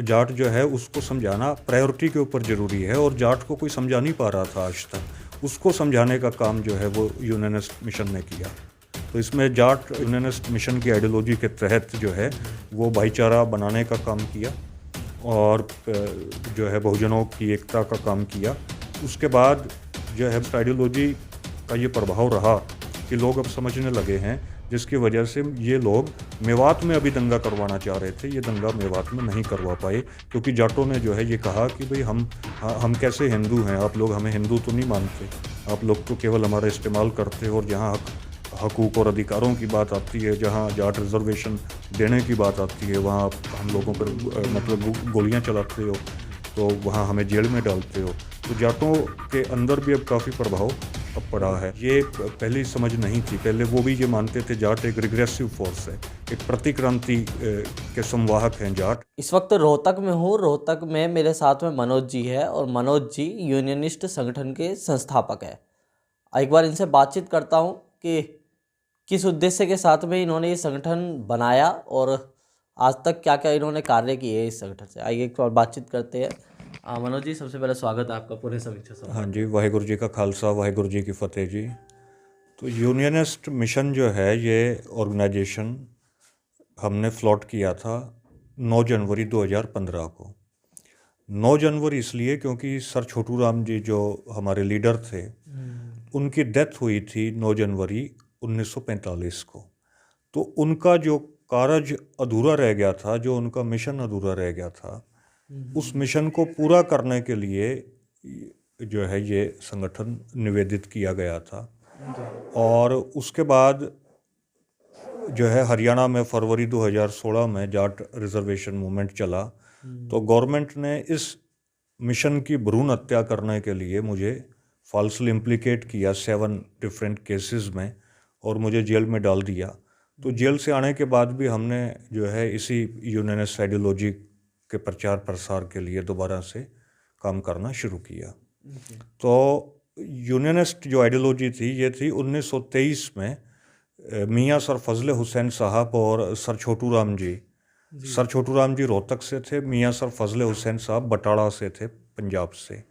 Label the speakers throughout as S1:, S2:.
S1: जाट जो है उसको समझाना प्रायोरिटी के ऊपर ज़रूरी है, और जाट को कोई समझा नहीं पा रहा था आज तक। उसको समझाने का काम जो है वो यूनानिस्ट मिशन ने किया। तो इसमें जाट यूनानिस्ट मिशन की आइडियोलॉजी के तहत जो है वो भाईचारा बनाने का काम किया, और जो है बहुजनों की एकता का काम किया। उसके बाद जो है आइडियोलॉजी का ये प्रभाव रहा कि लोग अब समझने लगे हैं, जिसकी वजह से ये लोग मेवात में अभी दंगा करवाना चाह रहे थे, ये दंगा मेवात में नहीं करवा पाए, क्योंकि जाटों ने जो है ये कहा कि भाई हम कैसे हिंदू हैं, आप लोग हमें हिंदू तो नहीं मानते, आप लोग तो केवल हमारा इस्तेमाल करते हो, और जहाँ हकूक़ और अधिकारों की बात आती है, जहाँ जाट रिजर्वेशन देने की बात आती है, वहाँ आप हम लोगों पर मतलब गोलियाँ चलाते हो, तो वहाँ हमें जेल में डालते हो। तो जाटों के अंदर भी अब काफ़ी प्रभाव अब पड़ा है। ये पहले समझ नहीं थी, पहले वो भी ये मानते थे जाट एक रिग्रेसिव फोर्स है, एक प्रतिक्रांति के संवाहक हैं जाट।
S2: इस वक्त रोहतक में हूँ। रोहतक में मेरे साथ में मनोज जी है, और मनोज जी यूनियनिस्ट संगठन के संस्थापक है। एक बार इनसे बातचीत करता हूँ कि किस उद्देश्य के साथ में इन्होंने ये संगठन बनाया और आज तक क्या क्या इन्होंने कार्य किए इस संगठन से। आइए एक बार बातचीत करते हैं। मनोज जी, सबसे पहले स्वागत है आपका पूरे समीक्षा संवाद।
S1: हाँ जी, वाहिगुरु जी का खालसा, वाहिगुरु जी की फतेह जी। तो यूनियनिस्ट मिशन जो है ये ऑर्गेनाइजेशन हमने फ्लॉट किया था 9 जनवरी 2015 को। 9 जनवरी इसलिए क्योंकि सर छोटू राम जी जो हमारे लीडर थे, उनकी डेथ हुई थी 9 जनवरी 1945 को। तो उनका जो कार्य अधूरा रह गया था, जो उनका मिशन अधूरा रह गया था, उस मिशन को पूरा करने के लिए जो है ये संगठन निवेदित किया गया था। और उसके बाद जो है हरियाणा में फरवरी 2016 में जाट रिजर्वेशन मूवमेंट चला, तो गवर्नमेंट ने इस मिशन की भ्रूण हत्या करने के लिए मुझे फॉल्सली इम्प्लिकेट किया 7 डिफरेंट केसेस में, और मुझे जेल में डाल दिया। तो जेल से आने के बाद भी हमने जो है इसी यूनियनिस्ट आइडियोलॉजी के प्रचार प्रसार के लिए दोबारा से काम करना शुरू किया। तो यूनियनिस्ट जो आइडियोलॉजी थी ये थी 1923 में मियाँ सर फजल हुसैन साहब और सर छोटू राम जी। सर छोटू राम जी रोहतक से थे, मियाँ सर फजल हुसैन साहब बटाला से थे, पंजाब से,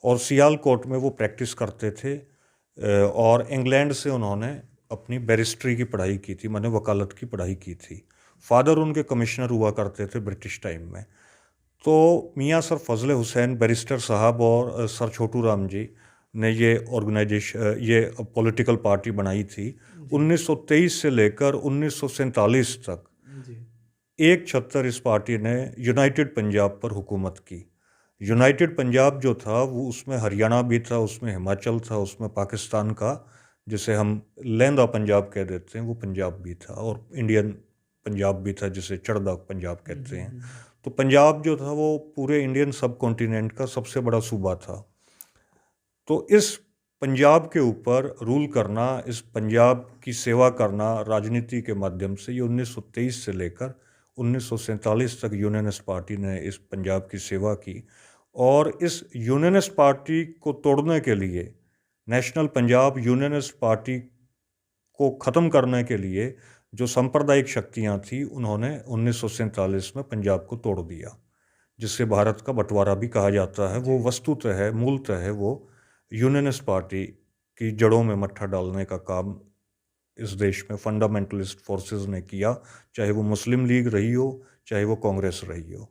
S1: और सियालकोट में वो प्रैक्टिस करते थे। और इंग्लैंड से उन्होंने अपनी बैरिस्ट्री की पढ़ाई की थी, माने वकालत की पढ़ाई की थी। फादर उनके कमिश्नर हुआ करते थे ब्रिटिश टाइम में। तो मियाँ सर फजल हुसैन बैरिस्टर साहब और सर छोटू राम जी ने ये ऑर्गेनाइजेशन, ये पॉलिटिकल पार्टी बनाई थी। 1923 से लेकर 1947 तक एक छत्तर इस पार्टी ने यूनाइटेड पंजाब पर हुकूमत की। यूनाइटेड पंजाब जो था वो उसमें हरियाणा भी था, उसमें हिमाचल था, उसमें पाकिस्तान का जिसे हम लहंदा पंजाब कह देते हैं वो पंजाब भी था, और इंडियन पंजाब भी था जिसे चढ़दा पंजाब कहते हैं। तो पंजाब जो था वो पूरे इंडियन सब कॉन्टिनेंट का सबसे बड़ा सूबा था। तो इस पंजाब के ऊपर रूल करना, इस पंजाब की सेवा करना राजनीति के माध्यम से, ये 1923 से लेकर 1947 तक यूनियनिस्ट पार्टी ने इस पंजाब की सेवा की। और इस यूनियनिस्ट पार्टी को तोड़ने के लिए, नेशनल पंजाब यूनियनिस्ट पार्टी को ख़त्म करने के लिए जो सांप्रदायिक शक्तियाँ थी, उन्होंने 1947 में पंजाब को तोड़ दिया, जिससे भारत का बंटवारा भी कहा जाता है। वो वस्तुतः है, मूलतः है, वो यूनियनिस्ट पार्टी की जड़ों में मट्ठा डालने का काम इस देश में फंडामेंटलिस्ट फोर्सेस ने किया, चाहे वो मुस्लिम लीग रही हो, चाहे वो कांग्रेस रही हो।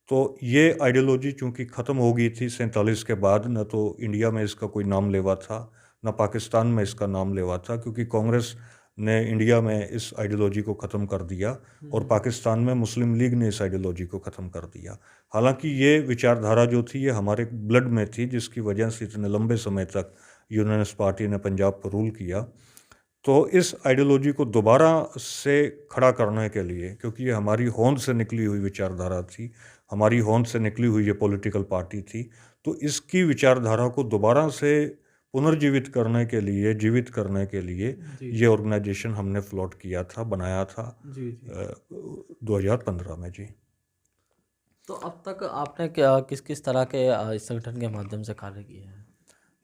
S1: तो ये आइडियोलॉजी चूँकि ख़त्म हो गई थी 47 के बाद, न तो इंडिया में इसका कोई नाम लेवा था, न पाकिस्तान में इसका नाम लेवा था, क्योंकि कांग्रेस ने इंडिया में इस आइडियोलॉजी को ख़त्म कर दिया और पाकिस्तान में मुस्लिम लीग ने इस आइडियोलॉजी को ख़त्म कर दिया। हालांकि ये विचारधारा जो थी ये हमारे ब्लड में थी, जिसकी वजह से इतने लंबे समय तक यूनियनिस्ट पार्टी ने पंजाब पर रूल किया। तो इस आइडियोलॉजी को दोबारा से खड़ा करने के लिए, क्योंकि ये हमारी होंद से निकली हुई विचारधारा थी, हमारी होंद से निकली हुई ये पॉलिटिकल पार्टी थी, तो इसकी विचारधारा को दोबारा से पुनर्जीवित करने के लिए, जीवित करने के लिए ये ऑर्गेनाइजेशन हमने फ्लॉट किया था, बनाया था 2015 में जी।
S2: तो अब तक आपने क्या किस किस तरह के इस संगठन के माध्यम से कार्य किए हैं?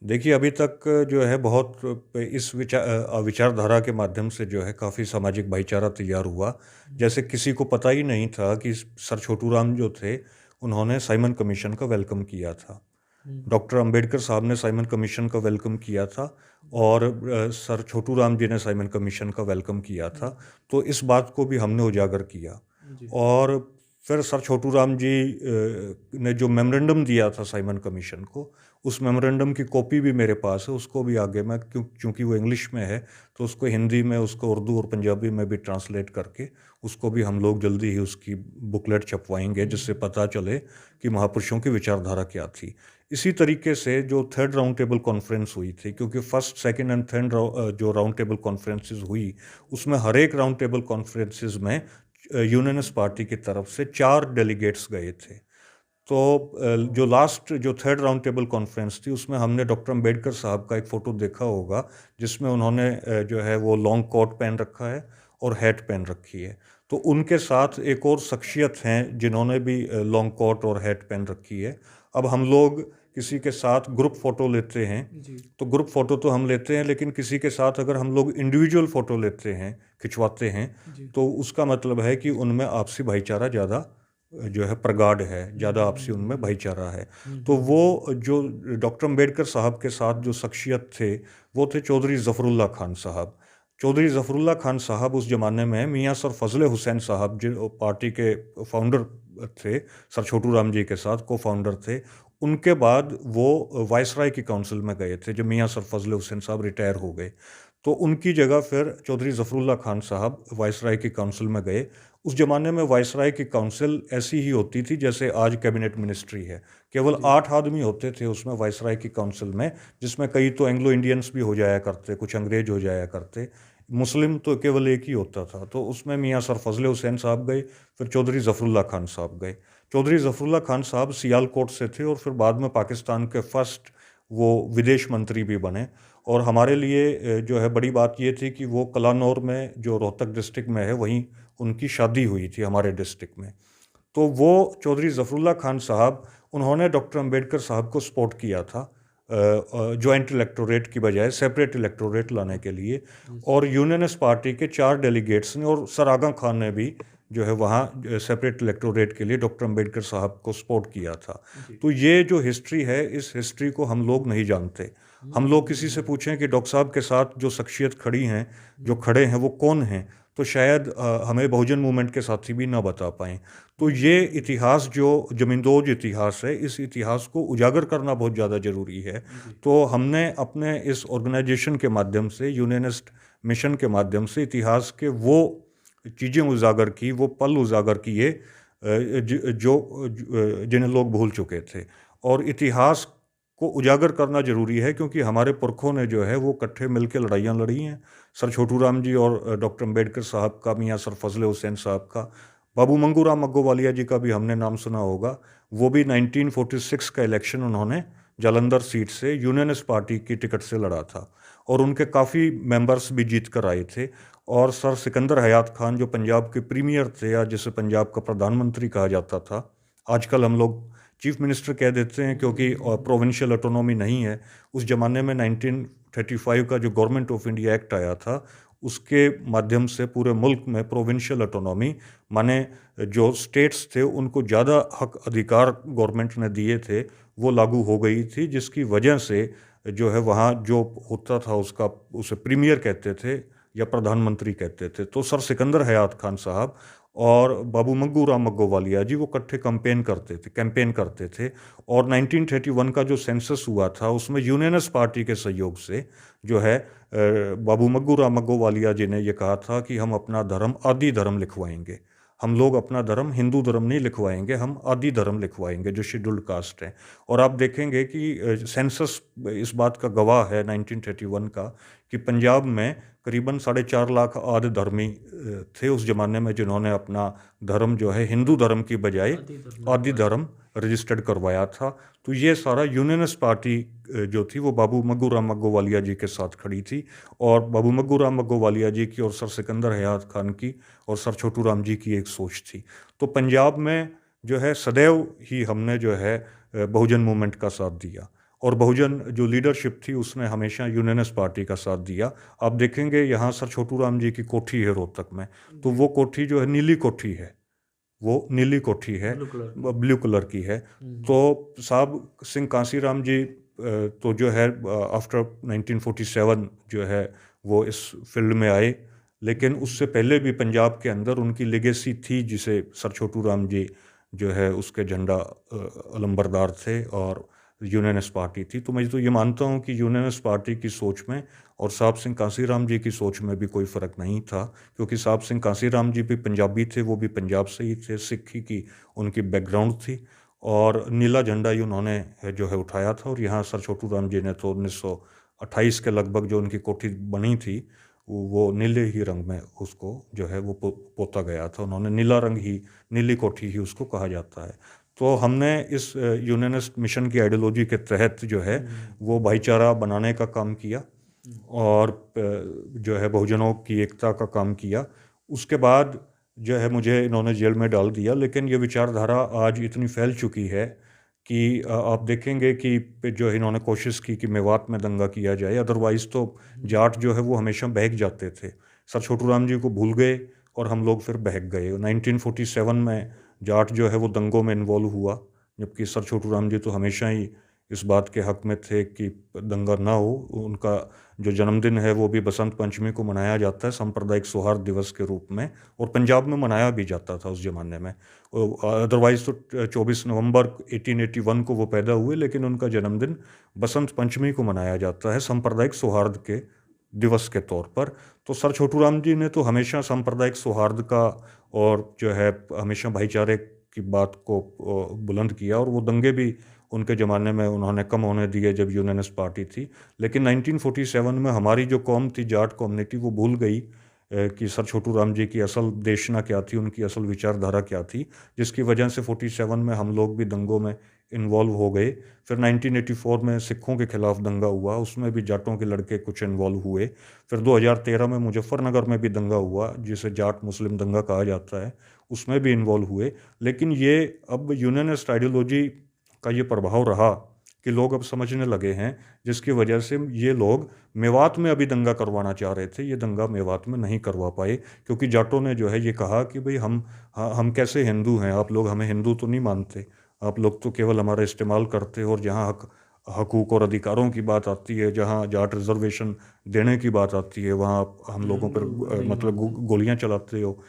S1: देखिए, अभी तक जो है बहुत इस विचारधारा के माध्यम से जो है काफ़ी सामाजिक भाईचारा तैयार हुआ। जैसे किसी को पता ही नहीं था कि सर छोटू राम जो थे, उन्होंने साइमन कमीशन का वेलकम किया था। डॉक्टर अंबेडकर साहब ने साइमन कमीशन का वेलकम किया था और सर छोटू राम जी ने साइमन कमीशन का वेलकम किया था। तो इस बात को भी हमने उजागर किया। और फिर सर छोटू राम जी ने जो मेमोरेंडम दिया था साइमन कमीशन को, उस मेमोरेंडम की कॉपी भी मेरे पास है। उसको भी आगे मैं क्योंकि वो इंग्लिश में है, तो उसको हिंदी में, उसको उर्दू और पंजाबी में भी ट्रांसलेट करके उसको भी हम लोग जल्दी ही उसकी बुकलेट छपवाएंगे, जिससे पता चले कि महापुरुषों की विचारधारा क्या थी। इसी तरीके से जो थर्ड राउंड टेबल कॉन्फ्रेंस हुई थी, क्योंकि फर्स्ट, सेकंड एंड थर्ड जो राउंड टेबल कॉन्फ्रेंसेस हुई, उसमें हर एक राउंड टेबल कॉन्फ्रेंसेस में यूनियनिस्ट पार्टी की तरफ से 4 डेलीगेट्स गए थे। तो जो लास्ट जो थर्ड राउंड टेबल कॉन्फ्रेंस थी, उसमें हमने डॉक्टर अंबेडकर साहब का एक फ़ोटो देखा होगा, जिसमें उन्होंने जो है वो लॉन्ग कोट पहन रखा है और हैट पहन रखी है। तो उनके साथ एक और शख्सियत हैं जिन्होंने भी लॉन्ग कोट और हैट पहन रखी है। अब हम लोग किसी के साथ ग्रुप फ़ोटो लेते हैं, तो ग्रुप फ़ोटो तो हम लेते हैं, लेकिन किसी के साथ अगर हम लोग इंडिविजुअल फ़ोटो लेते हैं, खिंचवाते हैं, तो उसका मतलब है कि उनमें आपसी भाईचारा ज़्यादा जो है प्रगाढ़ है, ज़्यादा आपसी उनमें भाईचारा है। तो वो जो डॉक्टर अंबेडकर साहब के साथ जो शख्सियत थे, वो थे चौधरी ज़फ़रुल्लाह खान साहब। चौधरी ज़फ़रुल्लाह खान साहब उस ज़माने में मियाँ सर फजल हुसैन साहब जो पार्टी के फाउंडर थे, सर छोटू राम जी के साथ को फाउंडर थे। उनके बाद वो वायसराय की काउंसिल में गए थे, जब मियाँ सर फजल हुसैन साहब रिटायर हो गए। तो उनकी जगह फिर चौधरी ज़फ़रुल्लाह खान साहब वायसराय की काउंसिल में गए। उस ज़माने में वायसराय की काउंसिल ऐसी ही होती थी जैसे आज कैबिनेट मिनिस्ट्री है। केवल 8 आदमी होते थे उसमें वायसराय की काउंसिल में, जिसमें कई तो एंग्लो इंडियंस भी हो जाया करते, कुछ अंग्रेज हो जाया करते। मुस्लिम तो केवल एक ही होता था। तो उसमें मियाँ सर फजल हुसैन साहब गए, फिर चौधरी ज़फ़रुल्लाह खान साहब गए। चौधरी ज़फ़रुल्लाह खान साहब सियालकोट से थे और फिर बाद में पाकिस्तान के फर्स्ट वो विदेश मंत्री भी बने। और हमारे लिए जो है बड़ी बात ये थी कि वो कलानौर में, जो रोहतक डिस्ट्रिक्ट में है, वहीं उनकी शादी हुई थी हमारे डिस्ट्रिक्ट में। तो वो चौधरी ज़फ़रुल्लाह खान साहब, उन्होंने डॉक्टर अंबेडकर साहब को सपोर्ट किया था जॉइंट इलेक्टोरेट की बजाय सेपरेट इलेक्टोरेट लाने के लिए। और यूनियनिस्ट पार्टी के 4 डेलीगेट्स ने और सर आगा खान ने भी जो है वहाँ सेपरेट इलेक्टोरेट के लिए डॉक्टर अंबेडकर साहब को सपोर्ट किया था। तो ये जो हिस्ट्री है, इस हिस्ट्री को हम लोग नहीं जानते। हम लोग किसी से पूछें कि डॉक्टर साहब के साथ जो शख्सियत खड़ी हैं, जो खड़े हैं, वो कौन हैं, तो शायद हमें बहुजन मूवमेंट के साथी भी ना बता पाएँ। तो ये इतिहास जो ज़मींदोज़ इतिहास है, इस इतिहास को उजागर करना बहुत ज़्यादा ज़रूरी है। तो हमने अपने इस ऑर्गेनाइजेशन के माध्यम से, यूनियनिस्ट मिशन के माध्यम से, इतिहास के वो चीज़ें उजागर की, वो पल उजागर किए जिन्हें लोग भूल चुके थे। और इतिहास को उजागर करना ज़रूरी है, क्योंकि हमारे पुरखों ने जो है वो इकट्ठे मिलकर लड़ाइयाँ लड़ी हैं। सर छोटू राम जी और डॉक्टर अंबेडकर साहब का, मियाँ सर फजल हुसैन साहब का, बाबू मंगूराम मग्गोवालिया जी का भी हमने नाम सुना होगा। वो भी 1946 का इलेक्शन उन्होंने जालंधर सीट से यूनियनिस्ट पार्टी की टिकट से लड़ा था और उनके काफ़ी मेंबर्स भी जीत कर आए थे। और सर सिकंदर हयात खान, जो पंजाब के प्रीमियर थे, या जिसे पंजाब का प्रधानमंत्री कहा जाता था, आजकल हम लोग चीफ मिनिस्टर कह देते हैं क्योंकि प्रोविंशियल ऑटोनॉमी नहीं है। उस ज़माने में 1935 का जो गवर्नमेंट ऑफ इंडिया एक्ट आया था, उसके माध्यम से पूरे मुल्क में प्रोविंशियल ऑटोनॉमी, माने जो स्टेट्स थे उनको ज़्यादा हक अधिकार गवर्नमेंट ने दिए थे, वो लागू हो गई थी, जिसकी वजह से जो है वहाँ जो होता था उसका, उसे प्रीमियर कहते थे या प्रधानमंत्री कहते थे। तो सर सिकंदर हयात खान साहब और बाबू मंगूराम मग्गोवालिया जी वो इकट्ठे कैंपेन करते थे। और 1931 का जो सेंसस हुआ था, उसमें यूनियनिस्ट पार्टी के सहयोग से जो है बाबू मंगूराम मग्गोवालिया जी ने ये कहा था कि हम अपना धर्म आदि धर्म लिखवाएंगे। हम लोग अपना धर्म हिंदू धर्म नहीं लिखवाएंगे, हम आदि धर्म लिखवाएंगे, जो शेड्यूल्ड कास्ट है। और आप देखेंगे कि सेंसस इस बात का गवाह है 1931 का, कि पंजाब में करीबन 4.5 लाख आदि धर्मी थे उस ज़माने में, जिन्होंने अपना धर्म जो है हिंदू धर्म की बजाय आदि धर्म रजिस्टर्ड करवाया था। तो ये सारा यूनियनिस्ट पार्टी जो थी वो बाबू मंगूराम मग्गोवालिया जी के साथ खड़ी थी। और बाबू मंगूराम मग्गोवालिया जी की और सर सिकंदर हयात खान की और सर छोटू राम जी की एक सोच थी। तो पंजाब में जो है सदैव ही हमने जो है बहुजन मूवमेंट का साथ दिया। और बहुजन जो लीडरशिप थी उसने हमेशा यूनियनिस्ट पार्टी का साथ दिया। आप देखेंगे यहाँ सर छोटू राम जी की कोठी है रोहतक में, तो वो कोठी जो है नीली कोठी है, वो नीली कोठी है, ब्लू कलर की है। तो साहब सिंह कांसीराम जी तो जो है आफ्टर 1947 जो है वो इस फील्ड में आए, लेकिन उससे पहले भी पंजाब के अंदर उनकी लेगेसी थी, जिसे सर छोटू राम जी जो है उसके झंडा अलंबरदार थे और यूनियनिस्ट पार्टी थी। तो मैं तो ये मानता हूँ कि यूनियनिस्ट पार्टी की सोच में और साहब सिंह कांसीराम जी की सोच में भी कोई फ़र्क नहीं था, क्योंकि साहब सिंह कांसीराम जी भी पंजाबी थे, वो भी पंजाब से ही थे, सिक्खी की उनकी बैकग्राउंड थी, और नीला झंडा ही उन्होंने जो है उठाया था। और यहाँ सर छोटू राम जी ने तो 1928 के लगभग जो उनकी कोठी बनी थी वो नीले ही रंग में उसको जो है वो पोता गया था। उन्होंने नीला रंग ही, नीली कोठी ही उसको कहा जाता है। तो हमने इस यूनियनिस्ट मिशन की आइडियोलॉजी के तहत जो है वो भाईचारा बनाने का काम किया और जो है बहुजनों की एकता का काम किया। उसके बाद जो है मुझे इन्होंने जेल में डाल दिया, लेकिन ये विचारधारा आज इतनी फैल चुकी है कि आप देखेंगे कि जो इन्होंने कोशिश की कि मेवात में दंगा किया जाए, अदरवाइज़ तो जाट जो है वो हमेशा बहक जाते थे। सर छोटू राम जी को भूल गए और हम लोग फिर बहक गए। 1947 में जाट जो है वो दंगों में इन्वॉल्व हुआ, जबकि सर छोटू राम जी तो हमेशा ही इस बात के हक में थे कि दंगा ना हो। उनका जो जन्मदिन है वो भी बसंत पंचमी को मनाया जाता है सांप्रदायिक सौहार्द दिवस के रूप में, और पंजाब में मनाया भी जाता था उस ज़माने में। अदरवाइज़ तो 24 नवंबर 1881 को वो पैदा हुए, लेकिन उनका जन्मदिन बसंत पंचमी को मनाया जाता है सांप्रदायिक सौहार्द के दिवस के तौर पर। तो सर छोटू राम जी ने तो हमेशा सांप्रदायिक सौहार्द का और जो है हमेशा भाईचारे की बात को बुलंद किया, और वो दंगे भी उनके ज़माने में उन्होंने कम होने दिए जब यूनियनिस्ट पार्टी थी। लेकिन 1947 में हमारी जो कौम थी, जाट कम्युनिटी, वो भूल गई कि सर छोटू राम जी की असल देशना क्या थी, उनकी असल विचारधारा क्या थी, जिसकी वजह से 47 में हम लोग भी दंगों में इन्वॉल्व हो गए। फिर 1984 में सिखों के खिलाफ दंगा हुआ, उसमें भी जाटों के लड़के कुछ इन्वॉल्व हुए। फिर 2013 में मुजफ्फरनगर में भी दंगा हुआ, जिसे जाट मुस्लिम दंगा कहा जाता है, उसमें भी इन्वॉल्व हुए। लेकिन ये अब यूनियनिस्ट आइडियोलॉजी का ये प्रभाव रहा कि लोग अब समझने लगे हैं, जिसकी वजह से ये लोग मेवात में अभी दंगा करवाना चाह रहे थे, ये दंगा मेवात में नहीं करवा पाए, क्योंकि जाटों ने जो है ये कहा कि भाई हम कैसे हिंदू हैं, आप लोग हमें हिंदू तो नहीं मानते, आप लोग तो केवल हमारा इस्तेमाल करते हो, और जहाँ हकूक़ और अधिकारों की बात आती है, जहाँ जाट रिजर्वेशन देने की बात आती है, वहाँ हम लोगों पर मतलब गोलियाँ चलाते हो,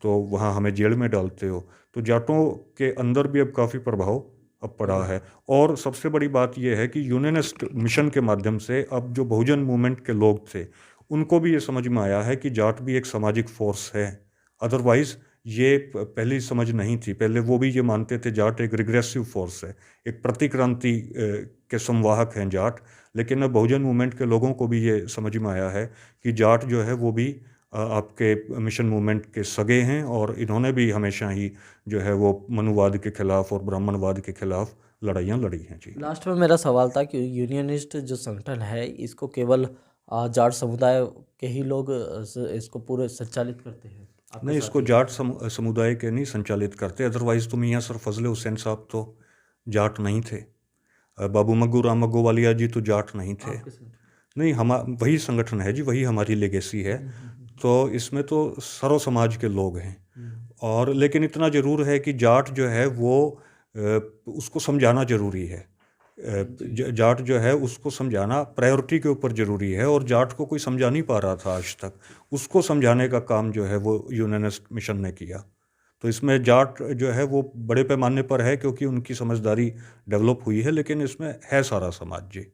S1: तो वहाँ हमें जेल में डालते हो। तो जाटों के अंदर भी अब काफ़ी प्रभाव अब पड़ा है। और सबसे बड़ी बात यह है कि यूनियनिस्ट मिशन के माध्यम से अब जो बहुजन मूवमेंट के लोग थे, उनको भी ये समझ में आया है कि जाट भी एक सामाजिक फोर्स है। अदरवाइज़ ये पहली समझ नहीं थी। पहले वो भी ये मानते थे जाट एक रिग्रेसिव फोर्स है, एक प्रतिक्रांति के संवाहक हैं जाट। लेकिन अब बहुजन मूवमेंट के लोगों को भी ये समझ में आया है कि जाट जो है वो भी आपके मिशन मूवमेंट के सगे हैं, और इन्होंने भी हमेशा ही जो है वो मनुवाद के खिलाफ और ब्राह्मणवाद के खिलाफ लड़ाइयाँ लड़ी हैं। जी,
S2: लास्ट में मेरा सवाल था कि यूनियनिस्ट जो संगठन है इसको केवल जाट समुदाय के ही लोग इसको पूरे संचालित करते हैं?
S1: नहीं, इसको जाट समुदाय के नहीं संचालित करते, अदरवाइज़ तो मियाँ सर फजल हुसैन साहब तो जाट नहीं थे, बाबू मग्गू राम मग्गोवालिया जी तो जाट नहीं थे। नहीं, हम वही संगठन है जी, वही हमारी लेगेसी है। तो इसमें तो सरो समाज के लोग हैं, और लेकिन इतना ज़रूर है कि जाट जो है वो उसको समझाना ज़रूरी है। जाट जो है उसको समझाना प्रायोरिटी के ऊपर ज़रूरी है, और जाट को कोई समझा नहीं पा रहा था आज तक। उसको समझाने का काम जो है वो यूनियनिस्ट मिशन ने किया। तो इसमें जाट जो है वो बड़े पैमाने पर है, क्योंकि उनकी समझदारी डेवलप हुई है, लेकिन इसमें है सारा समाज। जी।